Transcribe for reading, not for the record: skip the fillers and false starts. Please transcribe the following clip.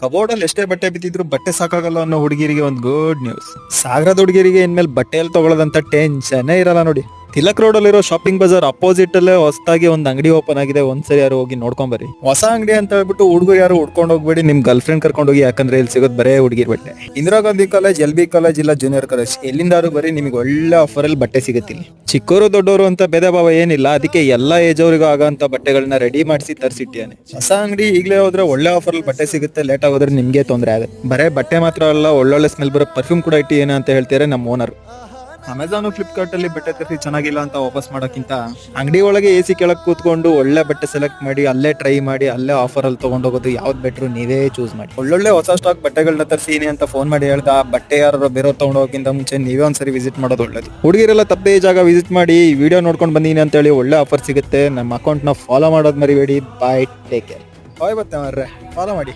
Cupboard ಅಲ್ಲಿ ಎಷ್ಟೇ ಬಟ್ಟೆ ಬಿದ್ದಿದ್ರು ಬಟ್ಟೆ ಸಾಕಾಗಲ್ಲ ಅನ್ನೋ ಹುಡುಗಿರಿಗೆ ಒಂದು ಗುಡ್ ನ್ಯೂಸ್. ಸಾಗರದ ಹುಡುಗಿರಿಗೆ ಇನ್ಮೇಲೆ ಬಟ್ಟೆಯಲ್ಲಿ ತಗೊಳ್ಳೋದಂತ ಟೆನ್ಷನ್ ಇರಲ್ಲ ನೋಡಿ. ತಿಲಕ್ ರೋಡ್ ಅಲ್ಲಿರೋ ಶಾಪಿಂಗ್ ಬಜಾರ್ ಅಪೋಸಿಟ್ ಅಲ್ಲೇ ಹೊಸದಾಗಿ ಒಂದು ಅಂಗಡಿ ಓಪನ್ ಆಗಿದೆ. ಒಂದ್ಸರಿ ಯಾರು ಹೋಗಿ ನೋಡ್ಕೊಂಡ್ ಬರ್ರಿ. ಹೊಸ ಅಂಗಡಿ ಅಂತ ಹೇಳ್ಬಿಟ್ಟು ಹುಡುಗರು ಯಾರು ಹುಡ್ಕೊಂಡು ಹೋಗ್ಬೇಡಿ, ನಿಮ್ ಗರ್ಲ್ ಫ್ರೆಂಡ್ ಕರ್ಕೊಂಡು ಹೋಗಿ. ಯಾಕಂದ್ರೆ ಇಲ್ಲಿ ಸಿಗೋದು ಬರೇ ಹುಡುಗಿರ್ ಬಟ್ಟೆ. Indira Gandhi college, LB college ಇಲ್ಲ ಜೂನಿಯರ್ ಕಾಲೇಜ್, ಎಲ್ಲಿಂದಾರು ಬರೀ ನಿಮಗೆ ಒಳ್ಳೆ ಆಫರ್ ಅಲ್ಲಿ ಬಟ್ಟೆ ಸಿಗುತ್ತೆ. ಚಿಕ್ಕವರು ದೊಡ್ಡವರು ಅಂತ ಭೇದ ಭಾವ ಏನಿಲ್ಲ. ಅದಕ್ಕೆ ಎಲ್ಲಾ ಏಜ್ ಅವರಿಗೂ ಆಗಂತ ಬಟ್ಟೆಗಳನ್ನ ರೆಡಿ ಮಾಡಿಸಿ ತರಿಸಿಟ್ಟಿಯಾನೆ. ಹೊಸ ಅಂಗಡಿ ಈಗಲೇ ಹೋದ್ರೆ ಒಳ್ಳೆ ಆಫರ್ ಅಲ್ಲಿ ಬಟ್ಟೆ ಸಿಗುತ್ತೆ. ಲೇಟ್ ಆಗೋದ್ರೆ ನಿಮ್ಗೆ ತೊಂದರೆ ಆಗುತ್ತೆ. ಬರೇ ಬಟ್ಟೆ ಮಾತ್ರ ಅಲ್ಲ, ಒಳ್ಳೊಳ್ಳೆ ಸ್ಮೆಲ್ ಬರೋ ಪರ್ಫ್ಯೂಮ್ ಕೂಡ ಇಟ್ಟಿಯೇನೆ ಅಂತ ಹೇಳ್ತಾರೆ ನಮ್ಮ ಓನರ್. ಅಮೆಝಾನ್, ಫ್ಲಿಪ್ಕಾರ್ಟ್ ಅಲ್ಲಿ ಬಟ್ಟೆ ತರಿಸಿ ಚೆನ್ನಾಗಿಲ್ಲ ಅಂತ ವಾಪಸ್ ಮಾಡೋಕ್ಕಿಂತ ಅಂಗಡಿ ಒಳಗೆ AC ಕೆಳಗೆ ಕೂತ್ಕೊಂಡು ಒಳ್ಳೆ ಬಟ್ಟೆ ಸೆಲೆಕ್ಟ್ ಮಾಡಿ ಅಲ್ಲೇ ಟ್ರೈ ಮಾಡಿ ಅಲ್ಲೇ ಆಫರ್ ಅಲ್ಲಿ ತಗೊಂಡೋಗೋದು ಯಾವ್ದು ಬೆಟ್ರು ನೀವೇ ಚೂಸ್ ಮಾಡಿ. ಒಳ್ಳೊಳ್ಳೆ ಹೊಸ ಸ್ಟಾಕ್ ಬಟ್ಟೆಗಳನ್ನ ತರಿಸಿನಿ ಅಂತ ಫೋನ್ ಮಾಡಿ ಹೇಳ್ದ ಬಟ್ಟೆ ಯಾರು ಬೇರೆ ತಗೊಂಡೋಗಿಂತ ಮುಂಚೆ ನೀವೇ ಒಂದ್ಸರಿ ವಿಸಿಟ್ ಮಾಡೋದು ಒಳ್ಳೇದು. ಹುಡುಗಿರೆಲ್ಲ ತಪ್ಪೇ ಜಾಗ ವಿಸಿಟ್ ಮಾಡಿ ವಿಡಿಯೋ ನೋಡ್ಕೊಂಡು ಬಂದೀನಿ ಅಂತ ಹೇಳಿ ಒಳ್ಳೆ ಆಫರ್ ಸಿಗುತ್ತೆ. ನಮ್ಮ ಅಕೌಂಟ್ ನ ಫಾಲೋ ಮಾಡೋದು ಮರಿಬೇಡಿ. ಬಾಯ್, ಟೇಕ್ ಕೇರ್. ಬಾಯ್, ಬರ್ತೇವೆ ಫಾಲೋ ಮಾಡಿ.